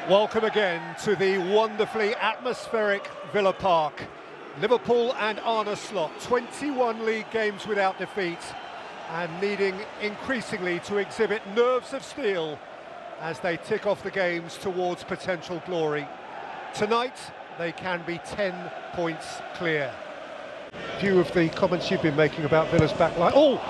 Welcome again to the wonderfully atmospheric Villa Park. Liverpool and Arne slot 21 league games without defeat and needing increasingly to exhibit nerves of steel as they tick off the games towards potential glory. Tonight they can be 10 points clear. Few of the comments you've been making about Villa's backline. Oh,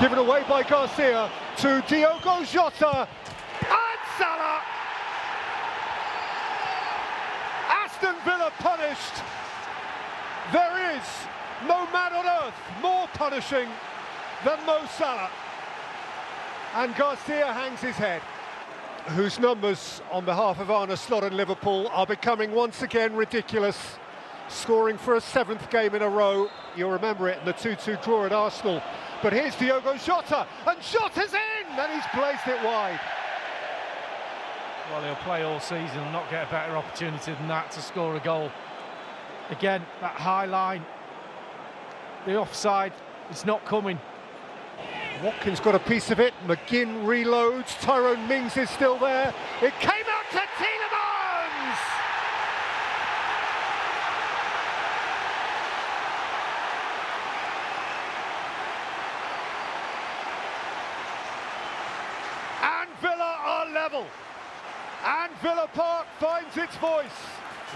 given away by Garcia to Diogo Jota and Salah. Aston Villa punished. There is no man on earth more punishing than Mo Salah. And Garcia hangs his head, whose numbers on behalf of Arne Slot and Liverpool are becoming once again ridiculous, scoring for a 7th game in a row. You'll remember it in the 2-2 draw at Arsenal. But here's Diogo Jota, and Jota's in, and he's placed it wide. Well, he'll play all season and not get a better opportunity than that to score a goal. Again, that high line, the offside, it's not coming. Watkins got a piece of it, McGinn reloads, Tyrone Mings is still there. It came out to Tielemans! And Villa are level. And Villa Park finds its voice.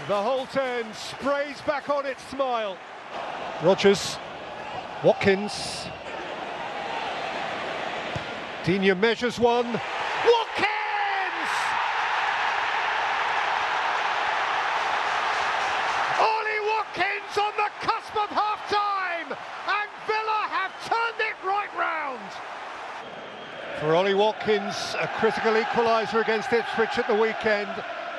The whole 10 sprays back on its smile. Rodgers, Watkins. Digne measures one. Watkins! Ollie Watkins on the cusp of half-time! And Villa have turned it right round! For Ollie Watkins, a critical equaliser against Ipswich at the weekend,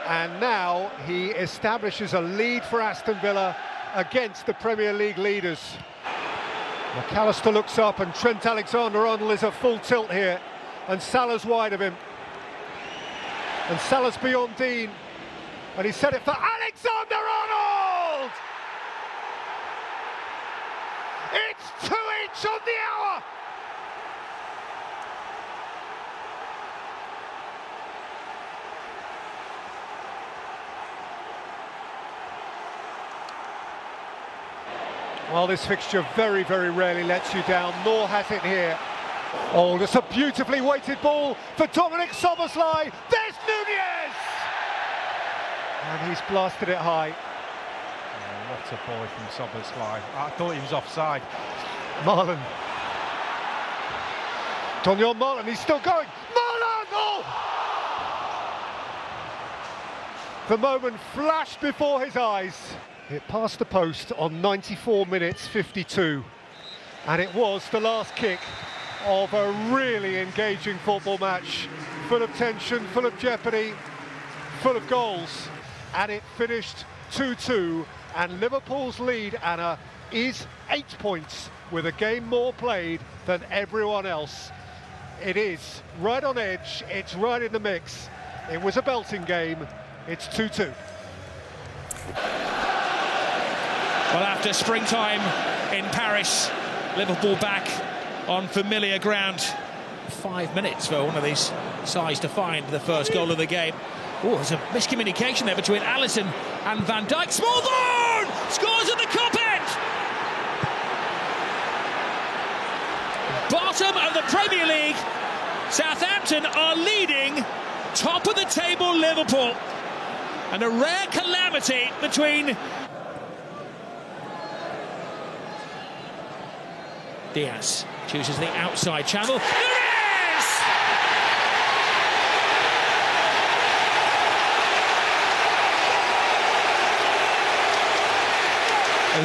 and now he establishes a lead for Aston Villa against the Premier League leaders. McAllister looks up and Trent Alexander-Arnold is at full tilt here, and Salah's wide of him. And Salah's beyond Dean, and he set it for Alexander-Arnold! It's 2 each on the hour! Well, this fixture very, very rarely lets you down, nor has it here. Oh, that's a beautifully weighted ball for Dominic Szoboszlai. There's Nunez! And he's blasted it high. Oh, what a boy from Szoboszlai. I thought he was offside. Marlon. Doniel Marlon, he's still going. Marlon! Oh! The moment flashed before his eyes. It passed the post on 94 minutes 52, and it was the last kick of a really engaging football match, full of tension, full of jeopardy, full of goals, and it finished 2-2, and Liverpool's lead, Anna, is 8 points with a game more played than everyone else. It is right on edge, it's right in the mix. It was a belting game, it's 2-2. Well, after springtime in Paris, Liverpool back on familiar ground. 5 minutes for one of these sides to find the first goal of the game. Oh, there's a miscommunication there between Alisson and Van Dijk. Smallthorne scores at the cup end! Bottom of the Premier League, Southampton are leading top of the table Liverpool. And a rare calamity between Diaz chooses the outside channel. There it is!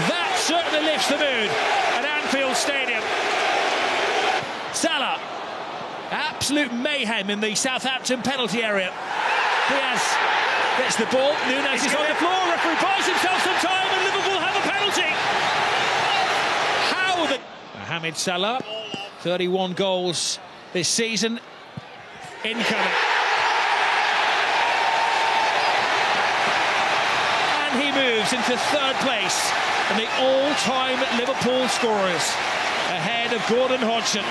That certainly lifts the mood at Anfield Stadium. Salah, absolute mayhem in the Southampton penalty area. Diaz gets the ball, Nunez is on the floor, referee buys himself some time and Liverpool have a penalty. How the... Mohamed Salah, 31 goals this season, incoming. And he moves into 3rd place in the all-time Liverpool scorers, ahead of Gordon Hodgson.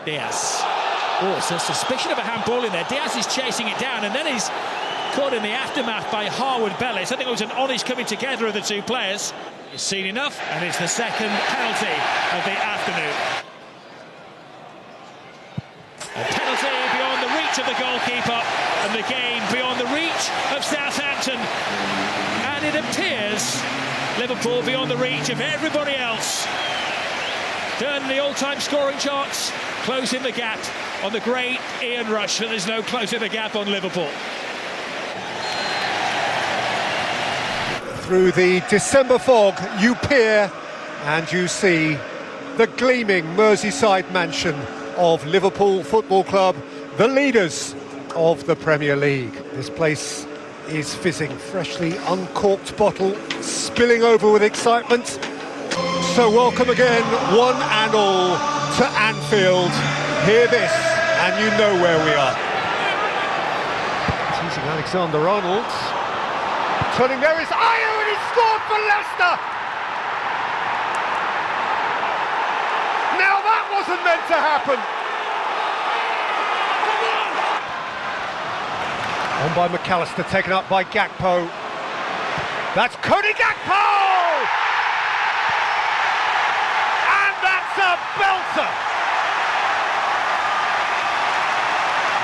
Diaz Oh, it's a suspicion of a handball in there. Diaz is chasing it down, and then he's caught in the aftermath by Harwood Bellis. I think it was an honest coming together of the two players. He's seen enough, and it's the second penalty of the afternoon. A penalty beyond the reach of the goalkeeper, and the game beyond the reach of Southampton. And it appears Liverpool beyond the reach of everybody else. Third in the all-time scoring charts, closing the gap on the great Ian Rush, but there's no closing the gap on Liverpool. Through the December fog, you peer and you see the gleaming Merseyside mansion of Liverpool Football Club, the leaders of the Premier League. This place is fizzing, freshly uncorked bottle, spilling over with excitement. So welcome again, one and all, to Anfield. Hear this, and you know where we are. Teasing Alexander-Arnold. Turning there is Ayew, and he scored for Leicester! Now that wasn't meant to happen! On by McAllister, taken up by Gakpo. That's Cody Gakpo! And that's a belter!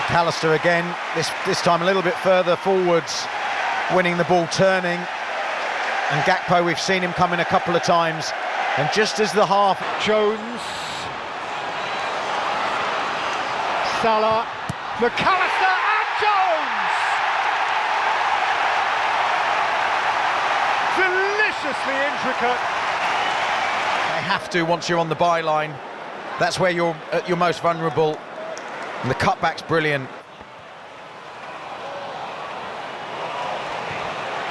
McAllister again, this time a little bit further forwards, winning the ball, turning. And Gakpo, we've seen him come in a couple of times. And just as the half... Jones. Salah. McAllister and Jones! Deliciously intricate. They have to once you're on the byline. That's where you're at your most vulnerable. And the cutback's brilliant.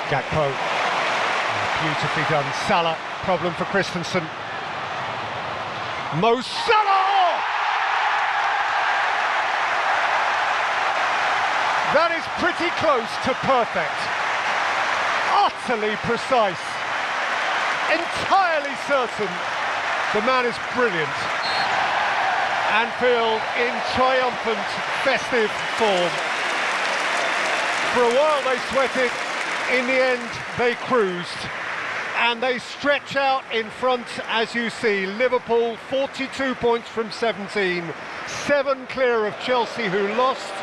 Gakpo. Beautifully done. Salah. Problem for Christensen. Mo Salah! That is pretty close to perfect. Utterly precise. Entirely certain. The man is brilliant. Anfield in triumphant, festive form. For a while they sweated, in the end they cruised. And they stretch out in front, as you see. Liverpool 42 points from 17, 7 clear of Chelsea, who lost,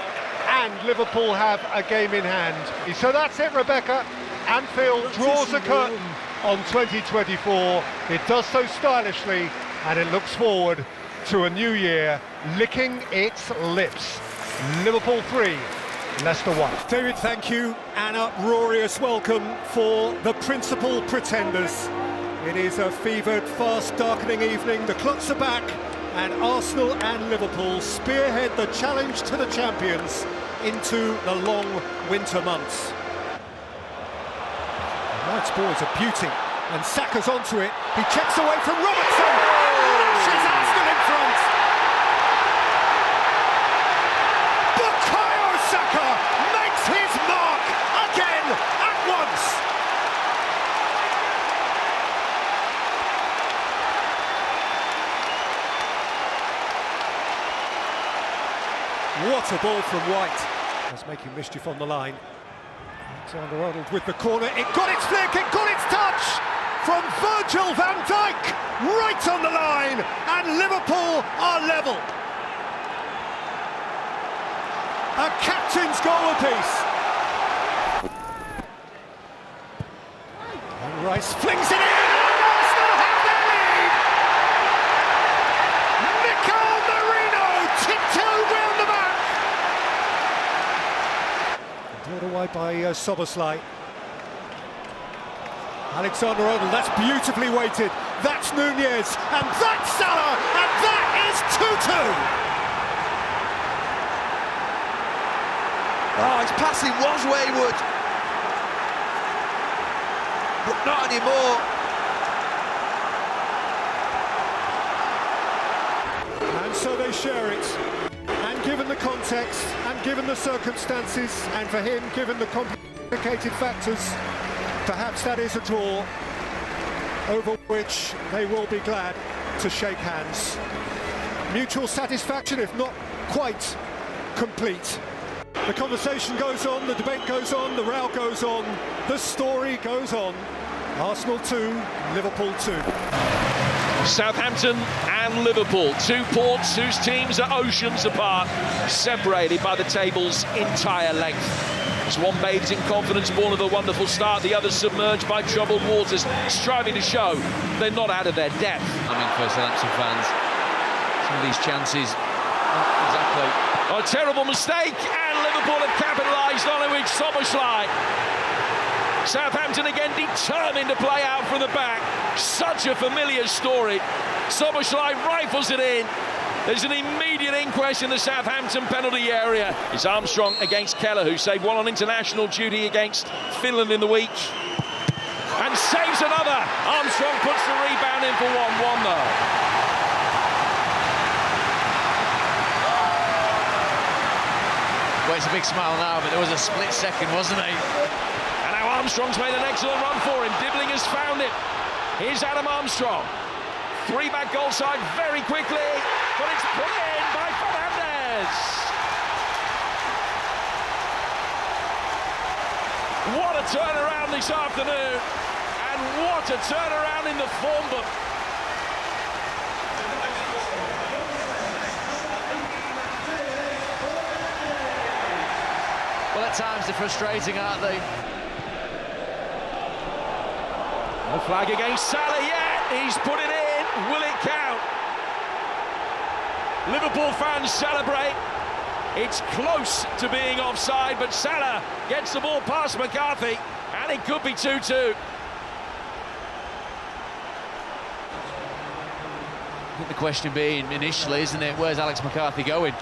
and Liverpool have a game in hand. So that's it, Rebecca. Anfield draws a curtain on 2024. It does so stylishly, and it looks forward to a new year licking its lips. Liverpool 3, Leicester 1. David, thank you, and uproarious welcome for the principal pretenders. It is a fevered, fast, darkening evening. The clocks are back, and Arsenal and Liverpool spearhead the challenge to the champions into the long winter months. Knight's ball is a beauty, and Saka's onto it. He checks away from Robertson, and lashes Arsenal in front. Bukayo Saka makes his mark again at once. What a ball from White. That's making mischief on the line. Alexander-Arnold with the corner. It got its flick, it got its touch from Virgil van Dijk, right on the line, and Liverpool are level. A captain's goal apiece. And Rice flings it in, and Arsenal have their lead. Mikel Merino tiptoed round the back. Brought away by Soboslai. Alexander-Arnold, that's beautifully weighted. That's Nunez, and that's Salah, and that is 2-2. Oh, his passing was wayward, but not anymore. And so they share it. And given the context, and given the circumstances, and for him, given the complicated factors, perhaps that is a draw over which they will be glad to shake hands. Mutual satisfaction, if not quite complete. The conversation goes on, the debate goes on, the row goes on, the story goes on. Arsenal 2, Liverpool 2. Southampton and Liverpool, two ports whose teams are oceans apart, separated by the table's entire length. As one bathes in confidence born of a wonderful start, the other submerged by troubled waters, striving to show they're not out of their depth. I mean, for Southampton fans, some of these chances, exactly. A terrible mistake, and Liverpool have capitalised on it with Szoboszlai. Southampton again determined to play out from the back. Such a familiar story. Szoboszlai rifles it in. There's an immediate inquest in the Southampton penalty area. It's Armstrong against Keller, who saved one on international duty against Finland in the week. And saves another. Armstrong puts the rebound in for 1-1 though. Well, it's a big smile now, but there was a split second, wasn't it? And now Armstrong's made an excellent run for him. Dibbling has found it. Here's Adam Armstrong. Three-back goal side very quickly, but it's put in by Fernandez. What a turnaround this afternoon, and what a turnaround in the form book. Well, at times they're frustrating, aren't they? No flag against Salah yet. He's put it in. Will it count? Liverpool fans celebrate. It's close to being offside, but Salah gets the ball past McCarthy, and it could be 2-2. I think the question being initially, isn't it, where's Alex McCarthy going?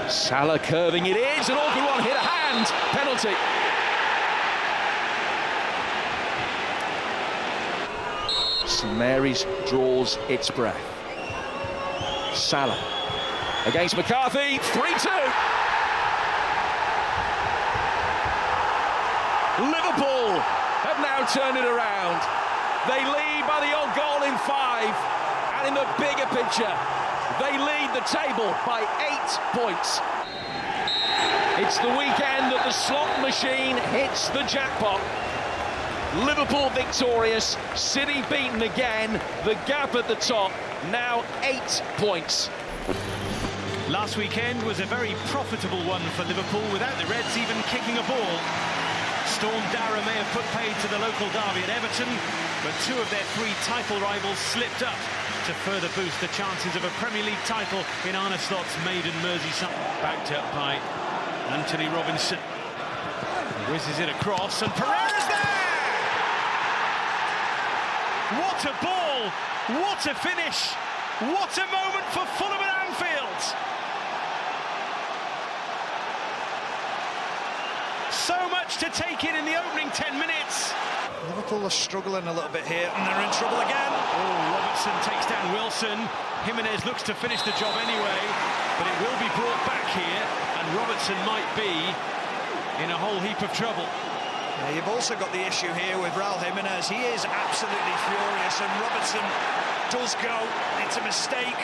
Salah curving it in. It's an awkward one. Hit a hand. Penalty. St Mary's draws its breath. Salah against McCarthy. 3-2. Liverpool have now turned it around. They lead by the odd goal in 5. And in the bigger picture, they lead the table by 8 points. It's the weekend that the slot machine hits the jackpot. Liverpool victorious, City beaten again, the gap at the top, now 8 points. Last weekend was a very profitable one for Liverpool without the Reds even kicking a ball. Storm Dara may have put paid to the local derby at Everton, but 2 of their 3 title rivals slipped up to further boost the chances of a Premier League title in Arne Slot's maiden Merseyside. Backed up by Anthony Robinson. He whizzes it across, and Pereira's there! What a ball! What a finish! What a moment for Fulham at Anfield! So much to take in the opening 10 minutes. Liverpool are struggling a little bit here, and they're in trouble again. Oh, Robertson takes down Wilson. Jimenez looks to finish the job anyway, but it will be brought back here, and Robertson might be in a whole heap of trouble. Yeah, you've also got the issue here with Raul Jimenez. He is absolutely furious, and Robertson does go. It's a mistake.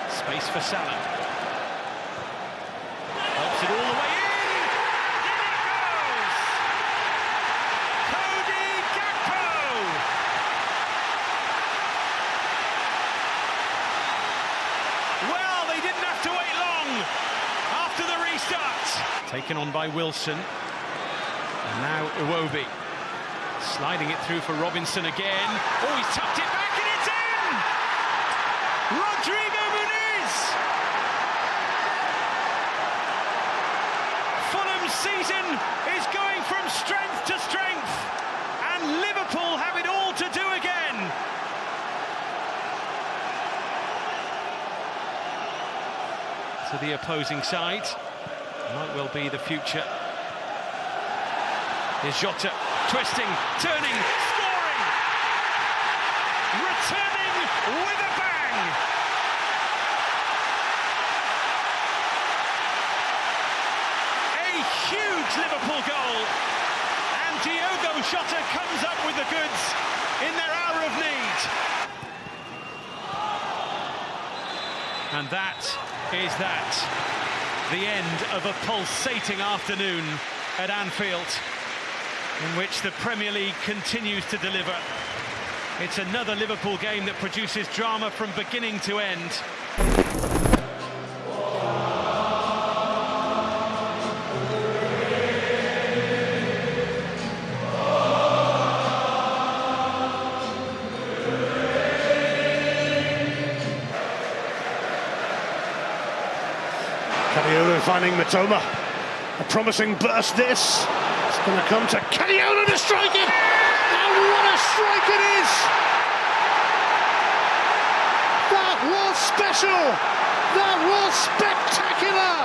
Space for Salah. Helps it all the way in. In it goes. Cody Gakpo. Well, they didn't have to wait long after the restart. Taken on by Wilson. And now Iwobi. Sliding it through for Robinson again. Oh, he's tucked it back and it's in! Rodrigo Muniz! Fulham's season is going from strength to strength, and Liverpool have it all to do again. To the opposing side, might well be the future. Here's Jota, twisting, turning, scoring! Returning with a bang! A huge Liverpool goal, and Diogo Jota comes up with the goods in their hour of need. And that is the end of a pulsating afternoon at Anfield, in which the Premier League continues to deliver. It's another Liverpool game that produces drama from beginning to end. Cadiolo finding Matoma. A promising burst this. It's going to come to Cadiolo to strike it! And what a strike it is! That was special! That was spectacular!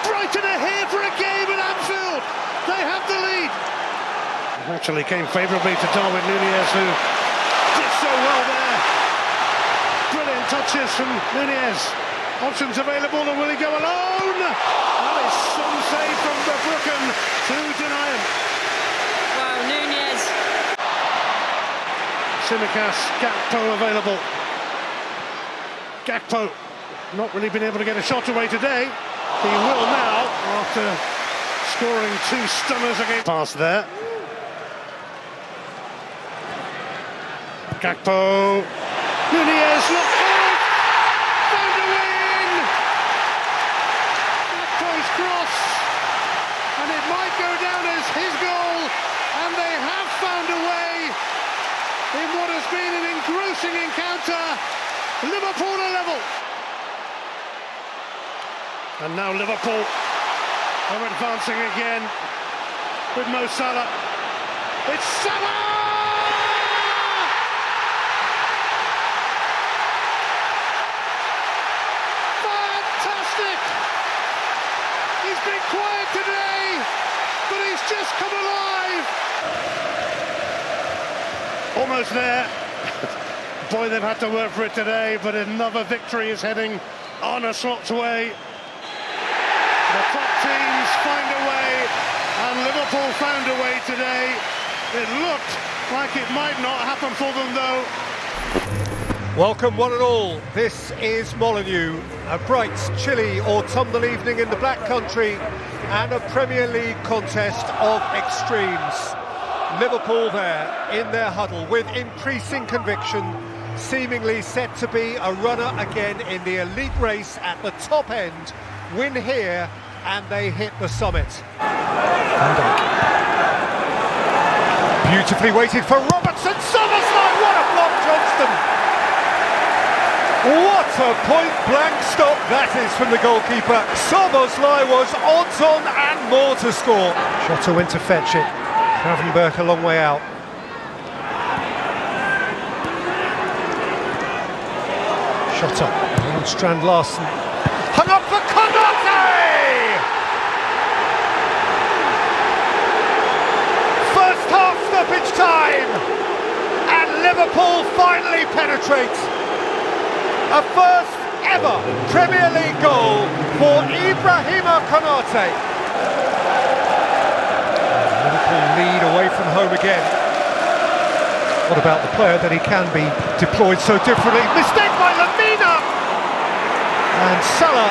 Brighton are here for a game at Anfield! They have the lead! It actually came favourably to Darwin Núñez, who did so well there. Brilliant touches from Núñez. Options available, and will he go alone? That is some save from Verbruggen to deny him. Wow, Núñez. Tsimikas, Gakpo available. Gakpo not really been able to get a shot away today. He will now, after scoring 2 stunners against pass there. Gakpo, Núñez, look, found a way in! Gakpo's cross, and it might go down as his goal, and they have found a way in what has been an engrossing encounter. Liverpool are level. And now Liverpool are advancing again with Mo Salah. It's Salah! Fantastic! He's been quiet today, but he's just come alive. Almost there. Boy, they've had to work for it today, but another victory is heading on a Slot's way. The top teams find a way, and Liverpool found a way today. It looked like it might not happen for them, though. Welcome one and all, this is Molineux, a bright, chilly autumnal evening in the Black Country and a Premier League contest of extremes. Liverpool there in their huddle with increasing conviction, seemingly set to be a runner again in the elite race at the top end. Win here and they hit the summit. Van Dijk. Beautifully waited for Robertson, Szoboszlai, what a block, Johnston! What a point-blank stop that is from the goalkeeper. Szoboszlai was odds on and more to score. Shota went to fetch it. Gravenberch a long way out. Shota, around Strand Larsen. Hung up for Konate! First half stoppage time! And Liverpool finally penetrate. A first ever Premier League goal for Ibrahima Konate. Liverpool lead away from home again. What about the player that he can be deployed so differently? Mistake by Lamina! And Salah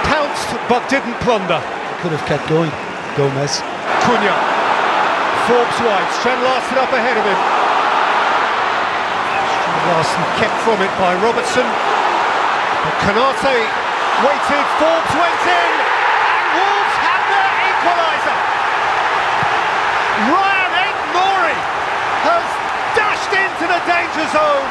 pounced but didn't plunder. Could have kept going, Gomez. Cunha, Forbes wide, Strand Larsen up ahead of him. Strand Larsen kept from it by Robertson. But Konate waited, Forbes went in, and Wolves had their equaliser. Ryan Aït-Nouri has dashed into the danger zone.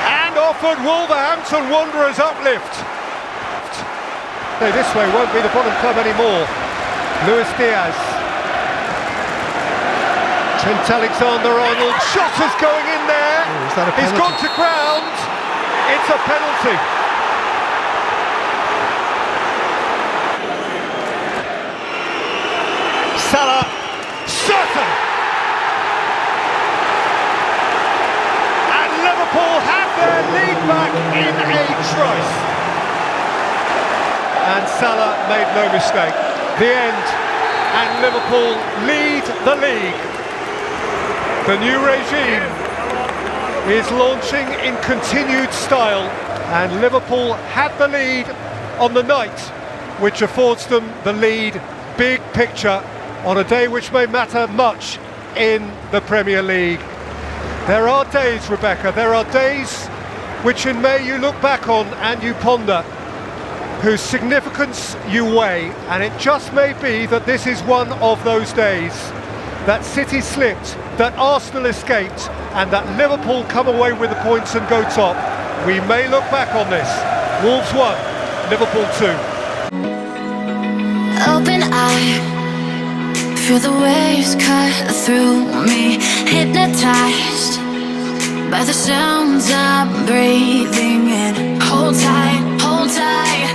And offered Wolverhampton Wanderers uplift. No, this way won't be the bottom club anymore. Luis Diaz. Trent Alexander-Arnold, Shota's going in there. Oh, is that a penalty? He's gone to ground. It's a penalty. Salah, certain! And Liverpool have their lead back in a trice. And Salah made no mistake. The end, and Liverpool lead the league. The new regime is launching in continued style, and Liverpool had the lead on the night, which affords them the lead big picture on a day which may matter much in the Premier League. There are days, Rebecca, there are days which in May you look back on and you ponder, whose significance you weigh, and it just may be that this is one of those days. That City slipped, that Arsenal escaped, and that Liverpool come away with the points and go top. We may look back on this. Wolves 1, Liverpool 2. Open eye, feel the waves cut through me, hypnotized by the sounds I'm breathing in. Hold tight, hold tight.